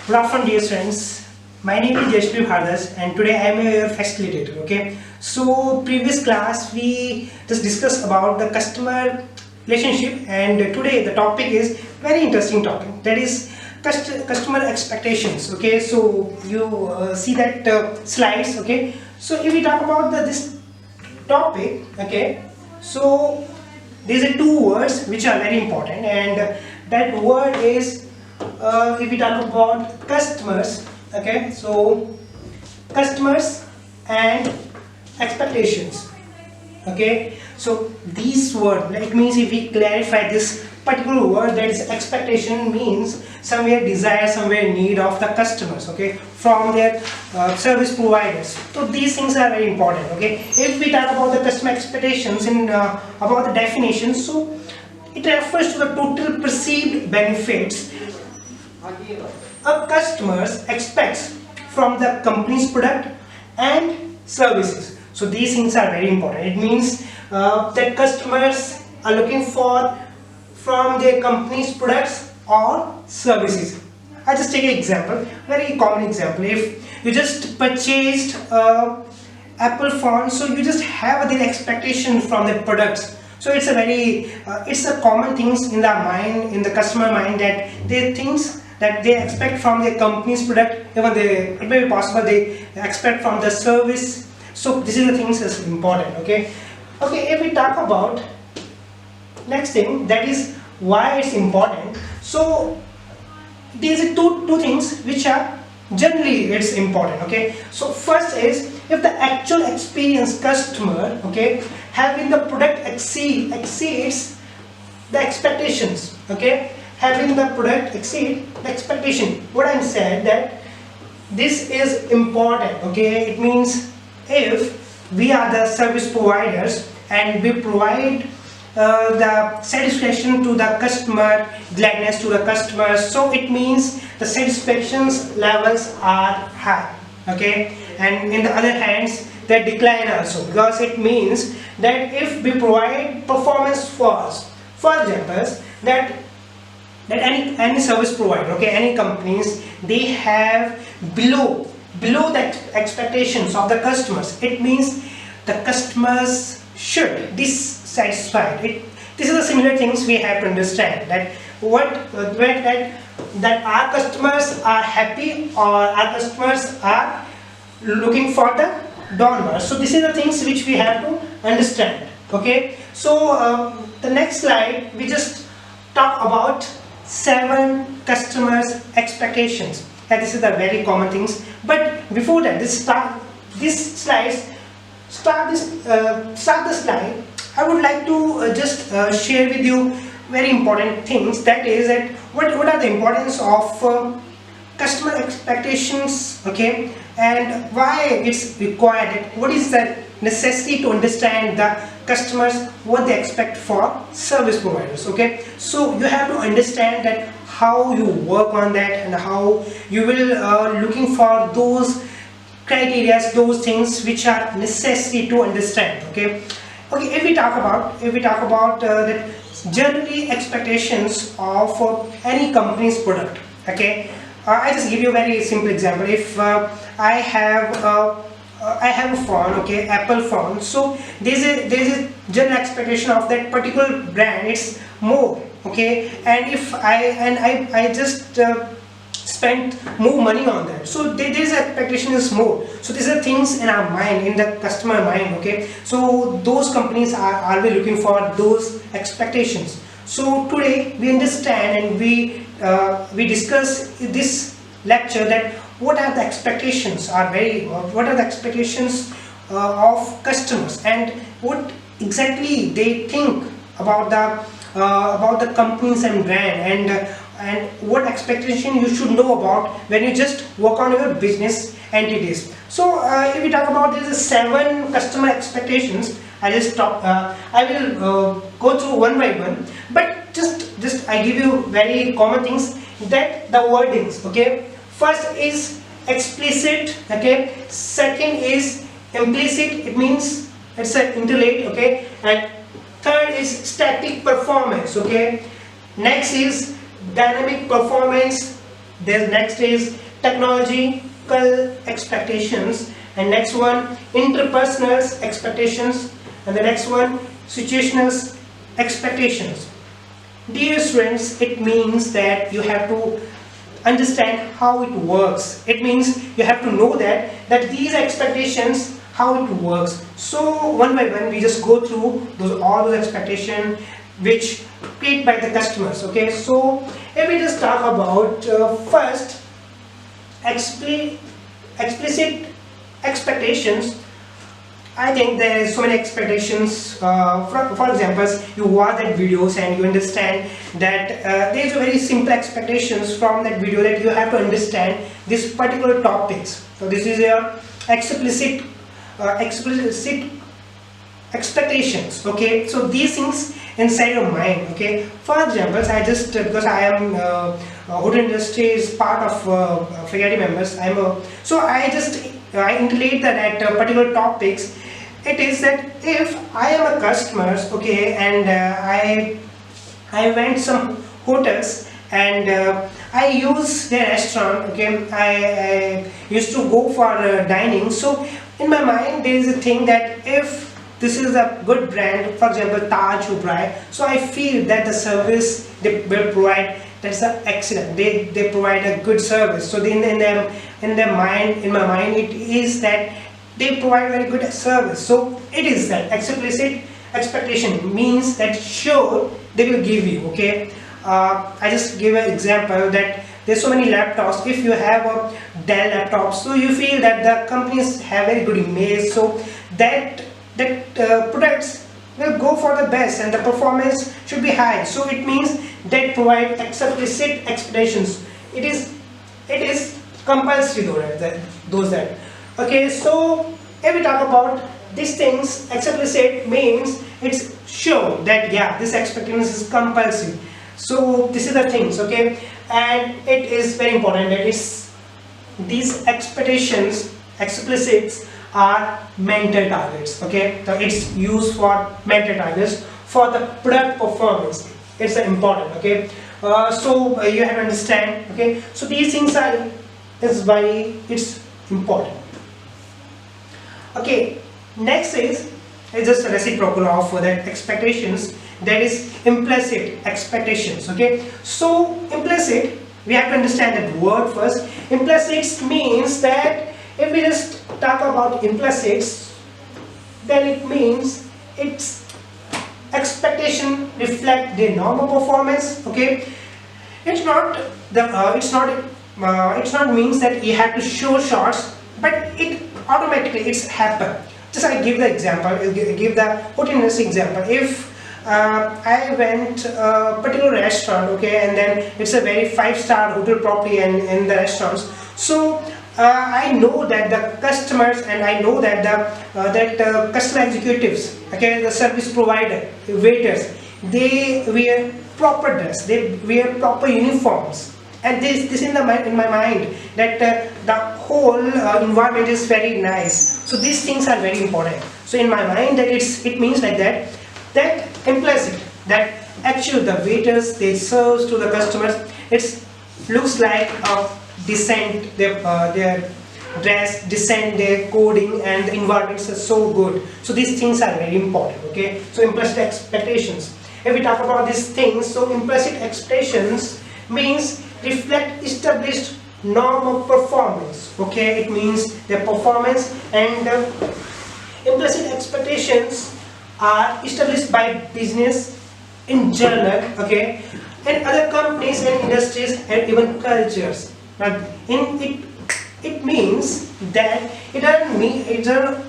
Good afternoon, dear friends. My name is Yashbeer Bhardwaj, and today I am your facilitator. Okay. So previous class we just discussed about the customer relationship, and today the topic is very interesting topic. That is customer expectations. Okay. So you see that slides. Okay. So if we talk about this topic, okay. So these are two words which are very important, and that word is if we talk about customers. Okay, so customers and expectations. Okay, so these words, it means if we clarify this particular word, that is expectation, means somewhere desire, somewhere need of the customers, okay, from their service providers. So these things are very important. Okay, if we talk about the customer expectations in about the definition, so it refers to the total perceived benefits a customer expects from the company's product and services. So these things are very important. It means that customers are looking for from their company's products or services. I just take an example, very common example. If you just purchased Apple phone, so you just have the expectation from the products. So it's a very it's a common things in the mind, in the customer mind, that they things that they expect from their company's product. Even it may be possible they expect from the service. So this is the things is important. Okay, if we talk about next thing, that is why it's important. So these are two things which are generally it's important. Okay, so first is if the actual experience customer, okay, having the product exceeds the expectations. Okay, having the product exceed the expectation. What I'm saying that this is important. Okay, it means if we are the service providers and we provide the satisfaction to the customer, gladness to the customer, so it means the satisfactions levels are high. Okay, and in the other hands they decline also, because it means that if we provide performance first, for example, that any service provider, okay, any companies, they have below the expectations of the customers. It means the customers should dissatisfied. This is the similar things we have to understand, that that our customers are happy or our customers are looking for the downwards. So this is the things which we have to understand. Okay, so the next slide we just talk about 7 customers expectations, and this is the very common things. But before that, start the slide, I would like to just share with you very important things. That is that what are the importance of customer expectations, okay, and why it's required. What is the necessity to understand the customers, what they expect for service providers. Okay, so you have to understand that how you work on that and how you will looking for those criteria, those things which are necessary to understand. Okay, if we talk about that generally expectations of any company's product. Okay, I just give you a very simple example. If I have a phone, okay, Apple phone, so there's a general expectation of that particular brand, it's more. Okay, and if I just spent more money on that, so there's expectation is more. So these are things in our mind, in the customer mind. Okay, so those companies are always looking for those expectations. So today we understand and we discuss this lecture that what are the expectations of customers, and what exactly they think about the companies and brand, and what expectation you should know about when you just work on your business entities. So if we talk about these 7 customer expectations, I will go through one by one, but just I give you very common things, that the wordings. Okay, first is explicit. Okay, second is implicit, it means it's an interlate. Okay, and third is static performance. Okay, next is dynamic performance, There's next is technological expectations, and next one interpersonal expectations, and the next one situational expectations. Dear students, it means that you have to understand how it works. It means you have to know that these expectations, how it works. So one by one we just go through all those expectations which created by the customers. Okay, so if we just talk about first explicit expectations. I think there is so many expectations. For example, you watch that videos and you understand that there is a very simple expectations from that video, that you have to understand this particular topics. So this is your explicit expectations. Okay, so these things inside your mind. Okay, for example, I just because I am hotel industry is part of faculty members. So I interrelate that particular topics. It is that if I am a customer, okay, and I went some hotels and I use their restaurant. Okay, I used to go for dining. So in my mind there is a thing that if this is a good brand, for example Taj Ubrai, so I feel that the service they will provide, that's excellent. They provide a good service. So in my mind it is that they provide very good service. So it is that explicit expectation means that sure they will give you. Okay, I just give an example that there's so many laptops. If you have a Dell laptop, so you feel that the companies have very good image, so that products will go for the best and the performance should be high. So it means that provide explicit expectations. It is compulsory those that. Okay, so if we talk about these things, explicit means it's sure that yeah, this expectation is compulsory. So this is the things. Okay, and it is very important that these expectations, explicits, are mental targets. Okay, so it's used for mental targets for the product performance. It's important. Okay, so you have to understand. Okay, so these things is why it's important. Okay, next is just a reciprocal of that expectations, that is implicit expectations. Okay, so implicit, we have to understand that word first. Implicit means that if we just talk about implicits, then it means its expectation reflect the normal performance. Okay, it's not means that you have to show shots, but it automatically it's happen. Just I give the example. I'll give the hotel industry example. If I went a particular restaurant, okay, and then it's a very 5-star hotel property and in the restaurants. So I know that the customers and I know that the customer executives, okay, the service provider, waiters, they wear proper dress, they wear proper uniforms, and this in my mind that the whole environment is very nice. So these things are very important. So in my mind that it means like that implicit, that actually the waiters they serve to the customers, it looks like a decent, their dress, decent, their coding, and the environments are so good. So these things are very important. Okay, so implicit expectations. If we talk about these things, so implicit expectations means reflect established norm of performance. Okay, it means their performance, and implicit expectations are established by business in general. Okay, and other companies and industries and even cultures. It means that it doesn't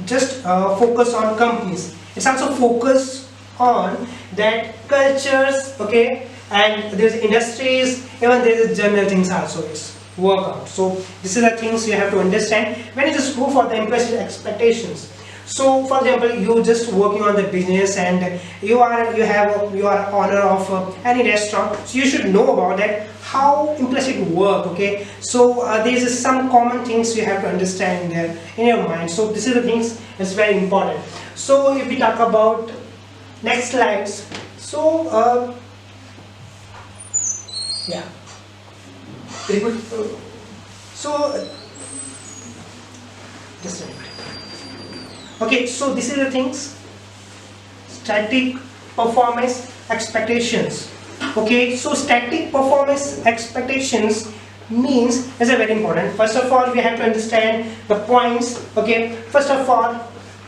just focus on companies. It's also focus on that cultures. Okay, and there's industries, even there's general things also. It's work out. So this is the things you have to understand when you just go for the implicit expectations. So for example, you just working on the business and you are owner of any restaurant, so you should know about that how implicit work. Okay, so there is some common things you have to understand there in your mind. So this is the things that's very important. So if we talk about next slides, so yeah, Very good. So just a minute. Okay, so this is the things, static performance expectations. Okay, so static performance expectations means is a very important. First of all, we have to understand the points. Okay, first of all,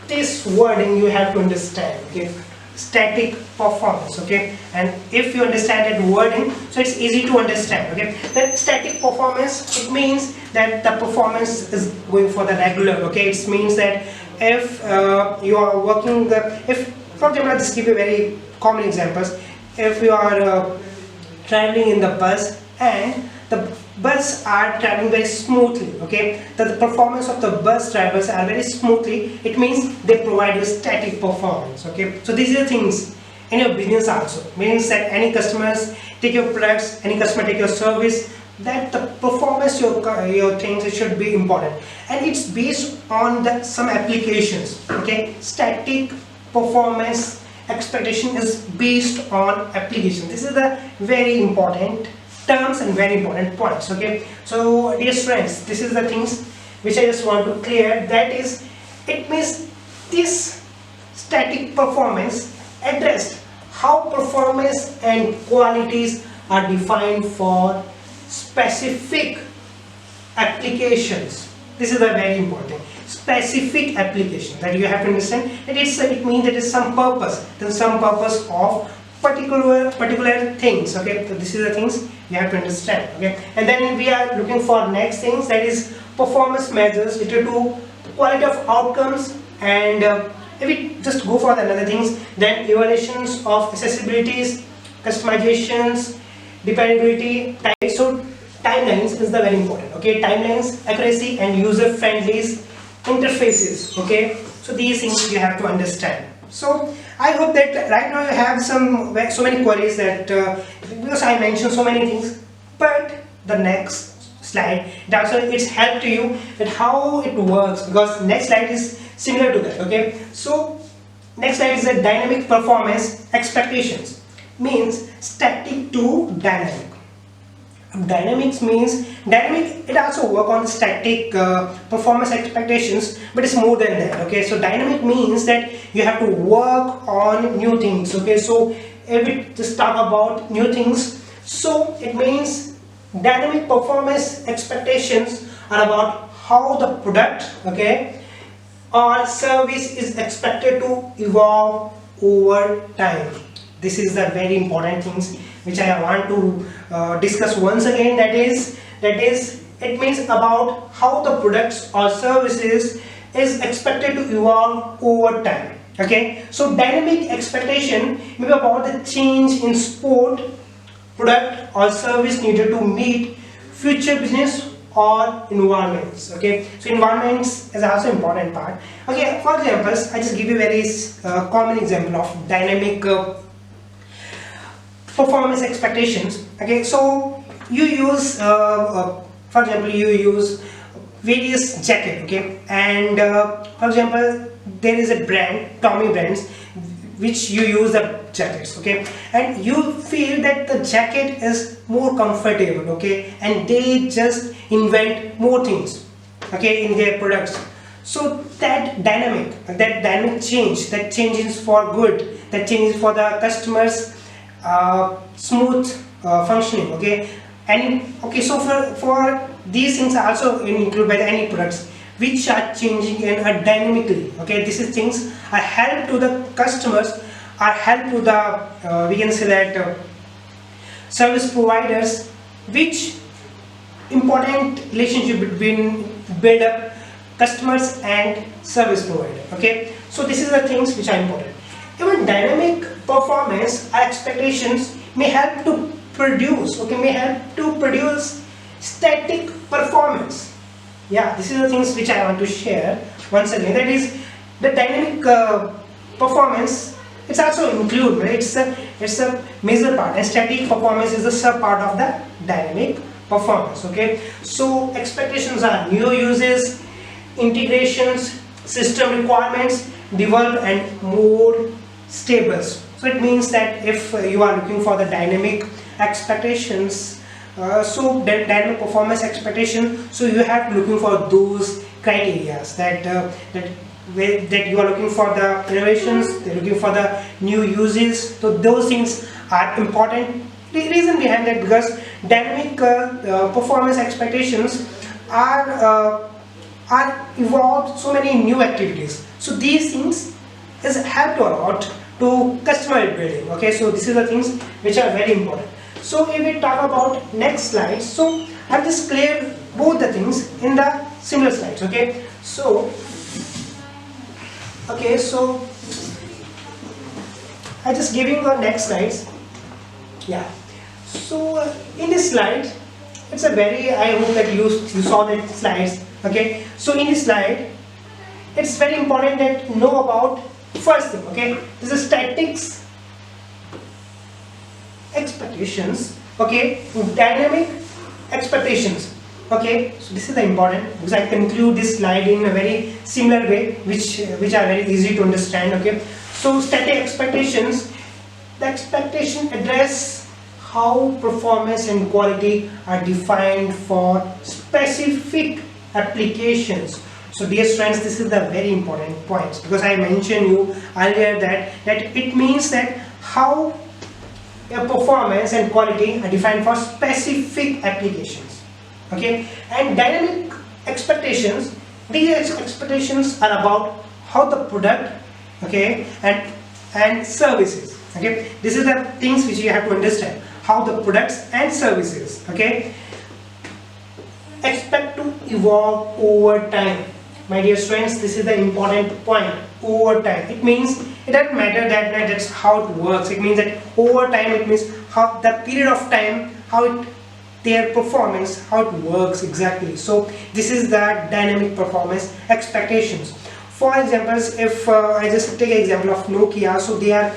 this wording you have to understand. Okay, static performance. Okay, and if you understand that wording, so it's easy to understand. Okay, that static performance, it means that the performance is going for the regular. Okay, it means that if you are working if, for example, I'll just give you very common examples. If you are traveling in the bus and the bus are traveling very smoothly, okay, the performance of the bus drivers are very smoothly, it means they provide you static performance. Okay, so these are the things in your business also, means that any customers take your products, any customer take your service, that the performance your things, it should be important, and it's based on some applications. Okay, static performance expectation is based on application. This is the very important terms and very important points. Okay, so dear friends, this is the things which I just want to clear. That is, it means this static performance addressed how performance and qualities are defined for specific applications. This is a very important specific application that you have to understand. That it means there is some purpose. There's some purpose of particular things. Okay, so this is the things you have to understand. Okay, and then we are looking for next things, that is performance measures related to quality of outcomes, and if we just go for the another things, then evaluations of accessibilities, customizations, dependability. So timelines is the very important. Okay, timelines, accuracy, and user friendly interfaces. Okay, so these things you have to understand. So I hope that right now you have so many queries that because I mentioned so many things, but the next slide, it also it's help to you that how it works, because next slide is similar to that. Okay, so next slide is the dynamic performance expectations, means static to dynamic. Dynamics means dynamic, it also work on static performance expectations, but it's more than that. Okay, so dynamic means that you have to work on new things. Okay, so if we just talk about new things, so it means dynamic performance expectations are about how the product, okay, or service is expected to evolve over time. This is the very important things which I want to discuss once again. That is it means about how the products or services is expected to evolve over time. Okay, so dynamic expectation may be about the change in sport, product or service needed to meet future business or environments. Okay, so environments is also important part. Okay, for examples, I just give you a very common example of dynamic performance expectations. Okay, so you use for example, you use various jacket. Okay, and for example, there is a brand, Tommy brands, which you use the jackets. Okay, and you feel that the jacket is more comfortable. Okay, and they just invent more things, okay, in their products. So that dynamic change, that changes for good, that changes for the customers smooth functioning. Okay, and okay, so for these things are also included by any products which are changing and are dynamically. Okay, this is things are help to the customers, are help to the we can say that service providers, which important relationship between build up customers and service provider. Okay, so this is the things which are important. Even dynamic performance expectations may help to produce, okay, may help to produce static performance. Yeah, this is the things which I want to share once again. That is the dynamic performance. It's also include, right? It's a major part, and static performance is a sub part of the dynamic performance. Okay, so expectations are new uses, integrations, system requirements, develop and more stables. So it means that if you are looking for the dynamic expectations, So dynamic performance expectation. So you have to looking for those criteria that you are looking for the innovations, they're looking for the new uses. So those things are important. The reason behind that, because dynamic performance expectations are evolved so many new activities. So these things is helped a lot to customer building. Okay, so this is the things which are very important. So if we talk about next slide, so I've just cleared both the things in the similar slides. Okay, so I just giving the next slides. Yeah. So in this slide, it's a very, I hope that you saw the slides. Okay. So in this slide, it's very important that know about first thing. Okay. This is statics expectations. Okay. Dynamic expectations. Okay. So this is the important, because I conclude this slide in a very similar way, which are very easy to understand. Okay. So static expectations, the expectation address how performance and quality are defined for specific applications. So dear students, this is the very important point, because I mentioned you earlier that it means that how a performance and quality are defined for specific applications. Okay, and dynamic expectations, these expectations are about how the product, okay, and services. Okay, this is the things which you have to understand, how the products and services, okay, expect to evolve over time. My dear students, this is the important point, over time. It means it doesn't matter that's how it works. It means that over time, it means how the period of time, their performance, how it works exactly. So this is the dynamic performance expectations. For examples, if I just take an example of Nokia, so they are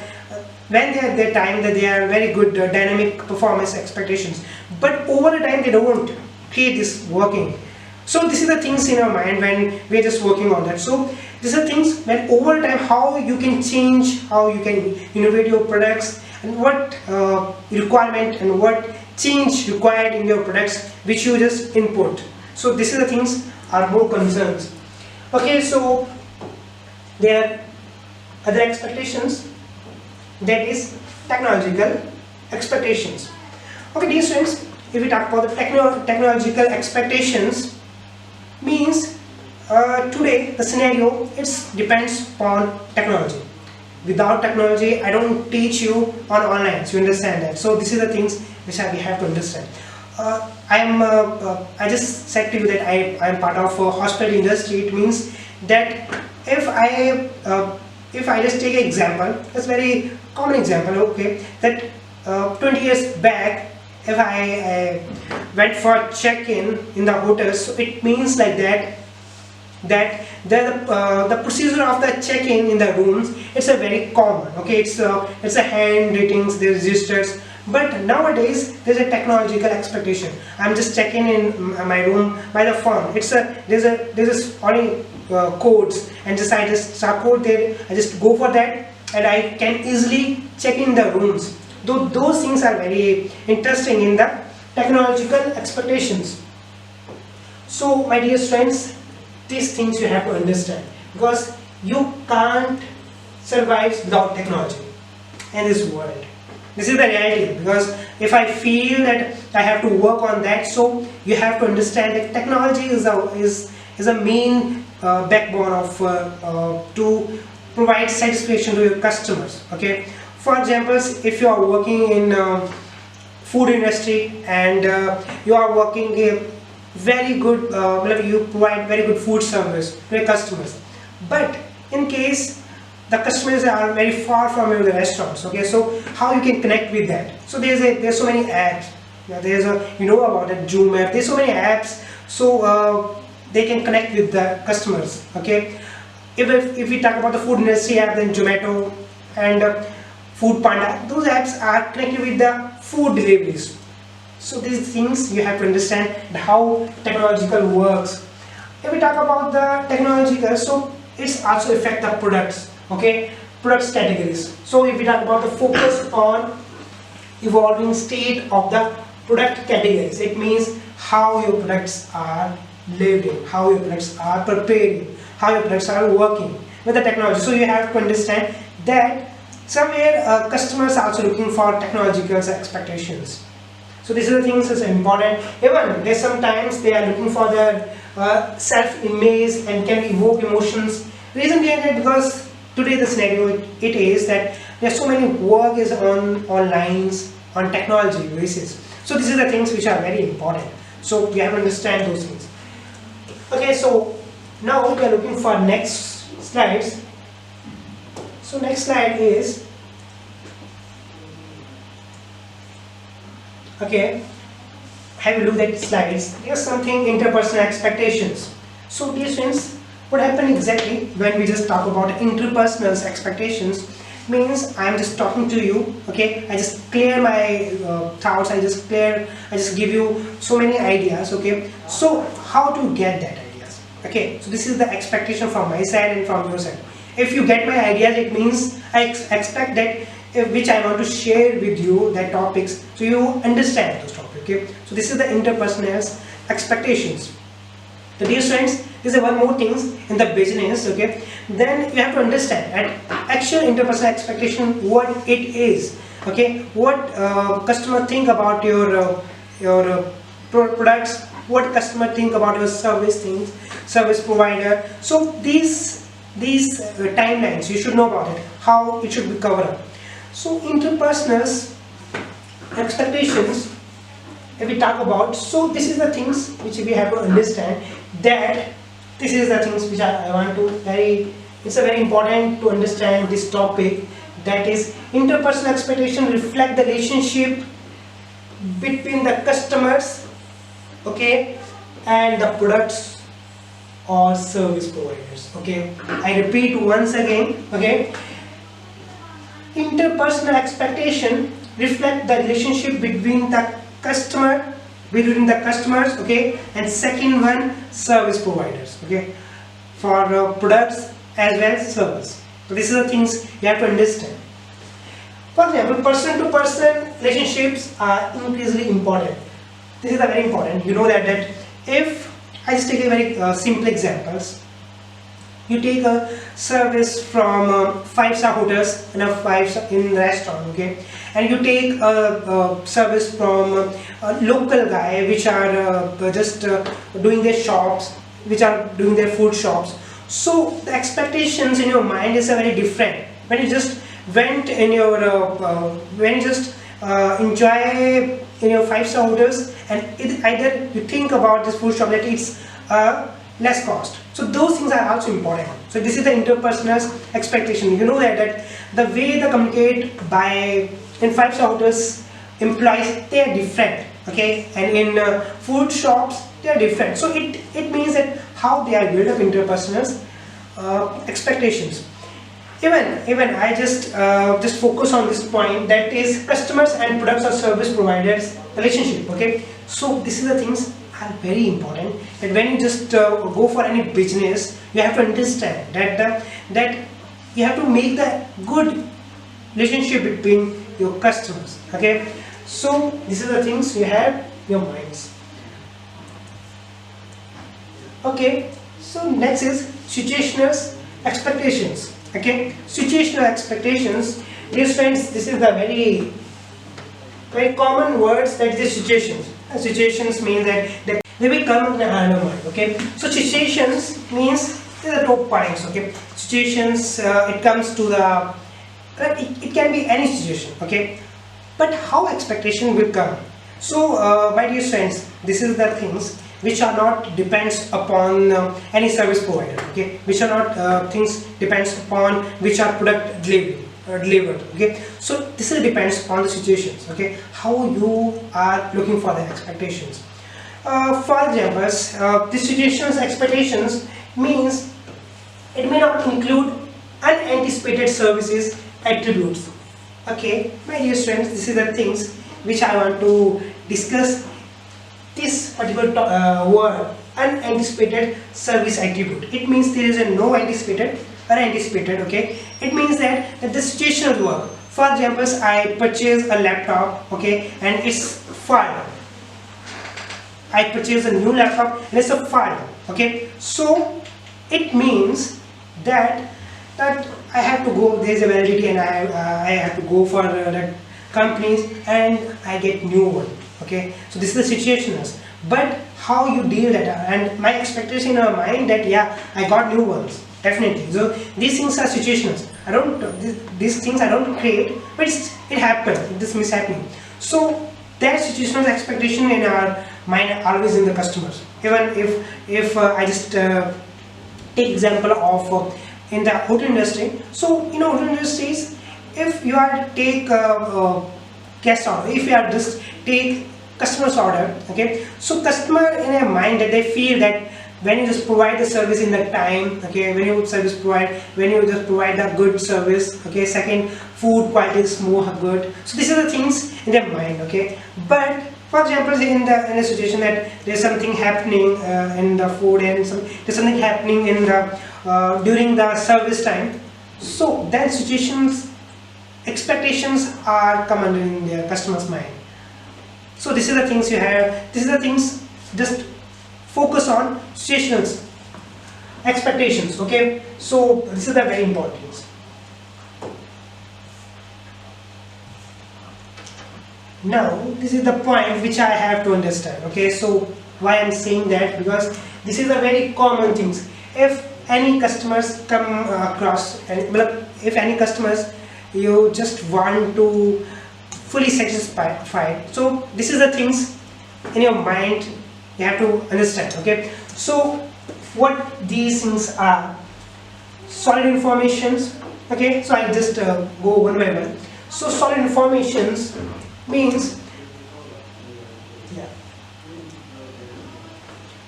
when they are at their time that they are very good dynamic performance expectations, but over the time they don't create this working. So this is the things in our mind when we are just working on that. So these are things when over time how you can change, how you can innovate your products, and what requirement and what change required in your products which you just input. So this is the things are more concerns. Okay, so there are other expectations, that is technological expectations. Okay, dear students, if we talk about the technological expectations, means today the scenario it depends on technology. Without technology, I don't teach you on online, so you understand that. So this is the things which we have to understand. I just said to you that I am part of a hospital industry. It means that if I just take an example, it's very common example, okay, that 20 years back, if I went for check-in in the hotels, so it means like that the procedure of the check-in in the rooms, it's a very common, okay, it's a handwritings, the registers. But nowadays there's a technological expectation. I'm just checking in my room by the phone. There's only codes, and I just start code there. I just go for that, and I can easily check in the rooms. Those things are very interesting in the technological expectations. So my dear friends, these things you have to understand, because you can't survive without technology in this world. This is the reality, because if I feel that I have to work on that, so you have to understand that technology is a main backbone of to provide satisfaction to your customers. Okay, for example, if you are working in food industry and you are working a very good, you provide very good food service to your customers, but in case the customers are very far from your restaurants, okay, so how you can connect with that? So there's so many apps. There's about the Zoom app. There's so many apps, so they can connect with the customers. Okay, if we talk about the food industry app, then Zomato and Food Panda, those apps are connected with the food deliveries. So these things you have to understand how technological works. If we talk about the technological, so it's also affect the products. Okay, products categories. So if we talk about the focus on evolving state of the product categories. It means how your products are lived in, how your products are preparing, how your products are working with the technology. So you have to understand that somewhere customers are also looking for technological expectations. So these are the things that's important. Even there's sometimes they are looking for their self-image and can evoke emotions. Reason behind it, because today the scenario it is that there's so many work is on lines on technology basis. So these are the things which are very important. So we have to understand those things. Okay, so now we are looking for next slides. So next slide is, okay, have a look at slides. Here's something interpersonal expectations. So dear students, what happened exactly when we just talk about interpersonal expectations means I'm just talking to you, okay, I just clear my thoughts, I just give you so many ideas, okay. So how to get that ideas, okay. So this is the expectation from my side and from your side. If you get my ideas, it means I expect that which I want to share with you, that topics, so you understand those topics, okay. So this is the interpersonal expectations. So dear students, there is one more things in the business, okay. Then you have to understand that actual interpersonal expectation, what it is, okay. What customer think about your products, what customer think about your service provider. So these timelines you should know about it, how it should be covered. So interpersonal expectations, if we talk about, so this is the things which we have to understand, that this is the things which I want to it's a very important to understand this topic, that is interpersonal expectation reflect the relationship between the customers, okay, and the products or service providers, okay. I repeat once again, okay. Interpersonal expectation reflect the relationship between the customers, okay, and second one, service providers, okay, for products as well as service. So these are the things you have to understand. For example, person to person relationships are increasingly important. This is a very important. You know that if I just take a very simple examples. You take a service from 5-star hotels in in restaurant, okay, and you take a service from a local guy which are just doing their shops, which are doing their food shops. So the expectations in your mind is very different when you just went in your when you just enjoy in your 5-star hotels, and either you think about this food shop that it's less cost. So those things are also important. So this is the interpersonal expectation. You know that the way they communicate by in 5-star hotels, employees, they are different, okay, and in food shops they are different. So it means that how they are built up interpersonal expectations. Even I just focus on this point, that is customers and products or service providers relationship, okay. So this is the things are very important, and when you just go for any business, you have to understand that you have to make the good relationship between your customers, okay. So these are the things you have your minds, okay. So next is situational expectations, okay. Situational expectations, dear friends, this is the very common words, that is situations. Situations mean that they will come in another mind, okay. So situations means the top points, okay. Situations, it comes to the it can be any situation, okay. But how expectation will come? So my dear friends, this is the things which are not depends upon any service provider, okay, which are not things depends upon which are product delivered, okay. So this will depends upon the situations, okay, how you are looking for the expectations. For example, the situations expectations means it may not include unanticipated services attributes, okay. My dear friends, this is the things which I want to discuss. This particular word, unanticipated service attribute, it means there is a no anticipated or anticipated, okay. It means that the situational work. For example, I purchase a laptop, okay, and it's fault. I purchase a new laptop and it's a file. Okay, so it means that I have to go, there is a validity, and I have to go for that companies and I get new one. Okay, so this is the situationals. But how you deal that, and my expectation in my mind that yeah, I got new ones, definitely. So these things are situationals. I don't, these things I don't create, but it happens, this mishappening. So that situational expectation in our mind always in the customers. Even if I just take example of in the hotel industry. So in hotel industries, if you are to take guest order, if you are just take customer's order, okay, so customer in a mind that they feel that when you just provide the service in the time, okay, when you just provide the good service, okay, second, food quality is more good. So these are the things in their mind, okay. But for example, in a situation that there's something happening in the food, and there's something happening in the during the service time, so that situations expectations are come under in their customer's mind. So this is the things you have, this is the things, just focus on situational expectations, okay. So this is the very important things. Now this is the point which I have to understand, okay. So why I'm saying that, because this is a very common things. If any customers come across, and if any customers you just want to fully satisfied, so this is the things in your mind you have to understand, okay. So what these things are: solid informations, okay. So I'll just go one by one. So solid informations means, yeah,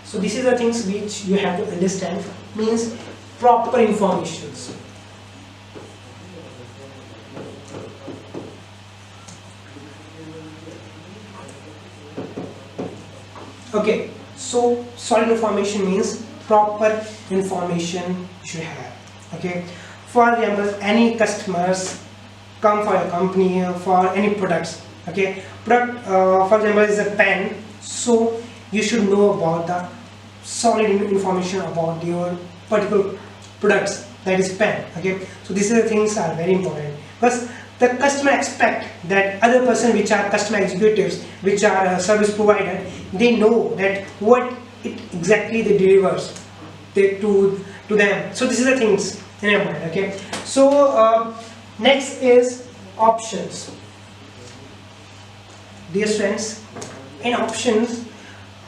so this is the things which you have to understand, means proper informations. Okay, so solid information means proper information you should have, okay. For example, any customers come for your company for any products, okay. Product, for example, is a pen, so you should know about the solid information about your particular products, that is pen, okay. So these are the things are very important, because the customer expect that other person, which are customer executives, which are service provider, they know that what it exactly they delivers to them. So this is the things in your mind, okay. So next is options. Dear friends, in options,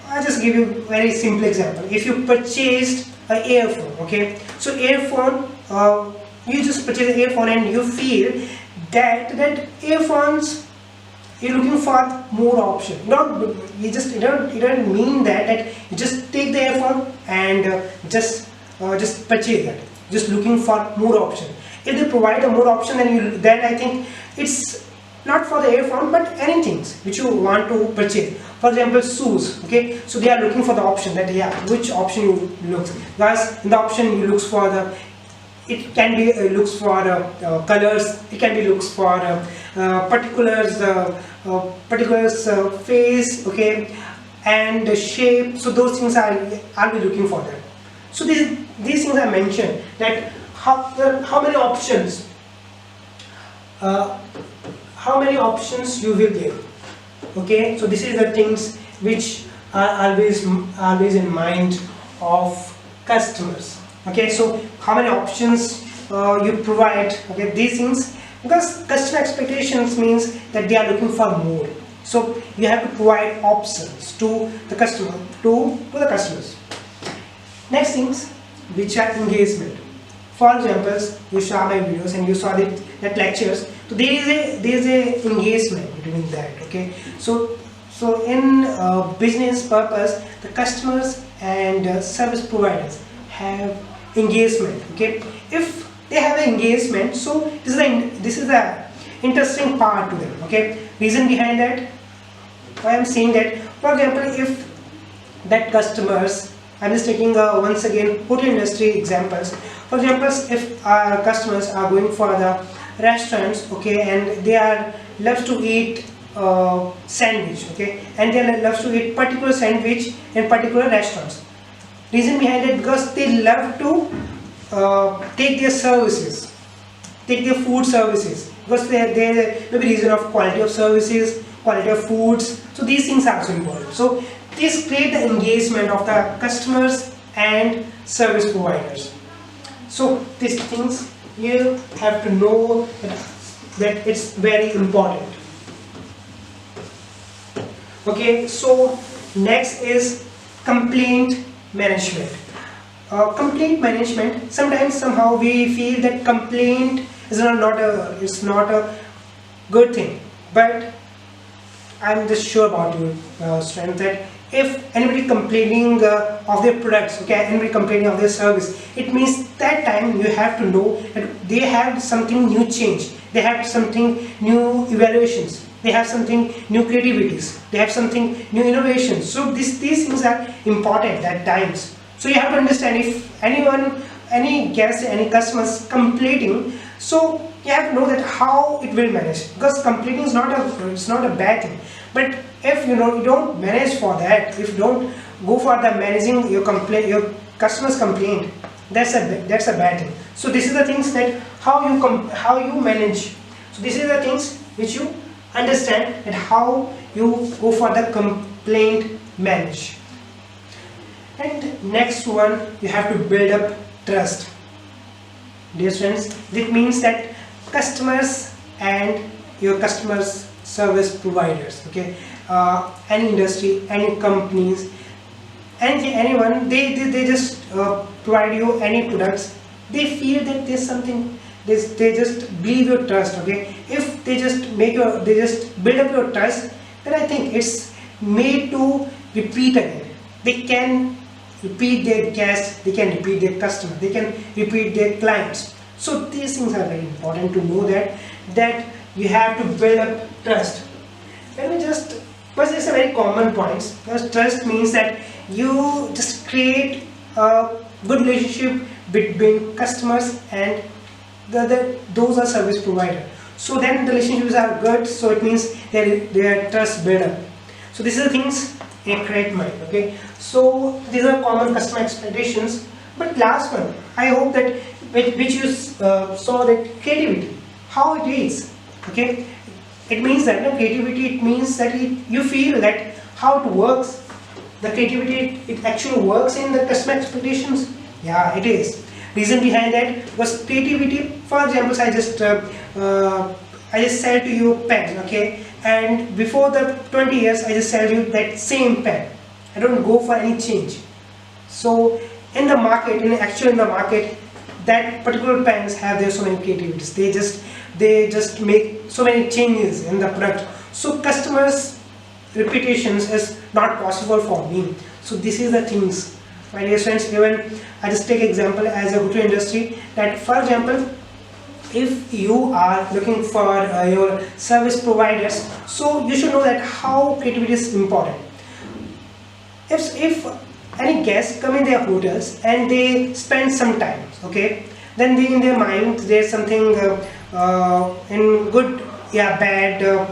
I'll just give you a very simple example. If you purchased an earphone, okay, so earphone, you just purchase an earphone and you feel that earphones, you're looking for more option. You don't mean that you just take the earphone and just purchase that. Just looking for more option. If they provide a more option, then I think it's not for the earphone, but anything which you want to purchase. For example, shoes, okay. So they are looking for the option that yeah, which option you look. Because in the option you looks for the, it can be looks for colors, it can be looks for particulars face, okay, and shape. So those things I'll be looking for that. So these things I mentioned, that how many options you will get, okay. So this is the things which are always in mind of customers, okay. So how many options you provide, okay, these things, because customer expectations means that they are looking for more. So you have to provide options to the customer, to the customers. Next things, which are engagement. For example, you saw my videos and you saw that lectures. So there is a engagement between that, okay. So in business purpose, the customers and service providers have engagement, okay. If they have an engagement, so this is the interesting part to them, okay. Reason behind that, why I'm saying that, for example, if that customers, I'm just taking once again hotel industry examples. For example, if our customers are going for the restaurants, okay, and they are love to eat sandwich, okay, and they love to eat particular sandwich in particular restaurants. Reason behind it, because they love to take their services, take their food services, because they maybe reason of quality of services, quality of foods. So these things are also important. So this create the engagement of the customers and service providers. So these things you have to know that it's very important. Okay, so next is complaint management. Complaint management, sometimes somehow we feel that complaint is not a good thing, but I'm just sure about you, strength, that if anybody complaining of their products, okay, anybody complaining of their service, it means that time you have to know that they have something new change, they have something new evaluations, they have something new creativities, they have something new innovations. So these things are important at times. So you have to understand, if anyone, any guest, any customers complaining, so you have to know that how it will manage, because complaining is not a bad thing. But if you don't manage for that, if you don't go for the managing your customers complaint, that's a bad thing. So this is the things that how you manage. So this is the things which you understand, that how you go for the complaint manage. And next one, you have to build up trust. Dear friends, that means that customers and your customers service providers, okay, any industry, any companies, anyone, they just provide you any products, they feel that there's something, they just believe your trust, okay. If they just build up your trust, then I think it's made to repeat again. They can repeat their guests, they can repeat their customers, they can repeat their clients. So these things are very important to know, that you have to build up trust. Let me just, because it's a very common point, because trust means that you just create a good relationship between customers and those are service provider. So then the relationships are good, so it means they are trust build up. So these are the things in create mind, okay. So these are common customer expectations. But last one, I hope that which you saw, that creativity, how it is, okay. It means that creativity, it means that you feel that how it works, the creativity, it actually works in the customer expectations. Yeah, it is. Reason behind that was creativity. For example, I just sell to you pen, okay, and before the 20 years I just sell you that same pen. I don't go for any change. So in the market, in the market, that particular pens have their so many creativities. They just make so many changes in the product. So customers' repetitions is not possible for me. So this is the things, my dear friends. Even I just take example as a hotel industry, that for example, if you are looking for your service providers, so you should know that how creativity is important. If any guests come in their hotels and they spend some time, okay, then in their mind there's something in good, yeah, bad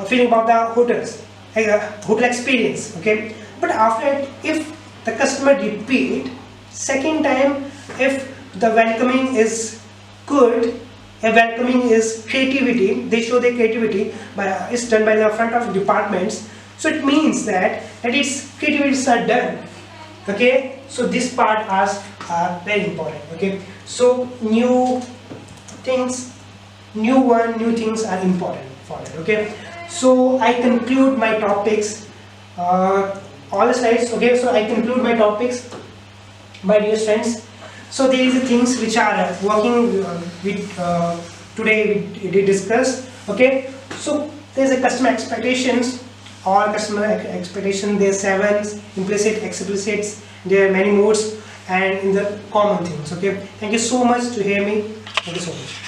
feeling about the hotels, hotel experience, okay. But after it, if the customer repeat second time, if the welcoming is good, a welcoming is creativity, they show their creativity, but it's done by the front of departments. So it means that its creativities are done, okay. So this part are very important, okay. So new things are important for it, okay. So I conclude my topics, all the slides, okay. So I conclude my topics, my dear friends. So there is the things which are working with today we did discuss, okay. So there is a customer expectations, all customer expectation, there are 7 implicit, explicits, there are many modes, and in the common things, okay. Thank you so much to hear me. Thank you so much.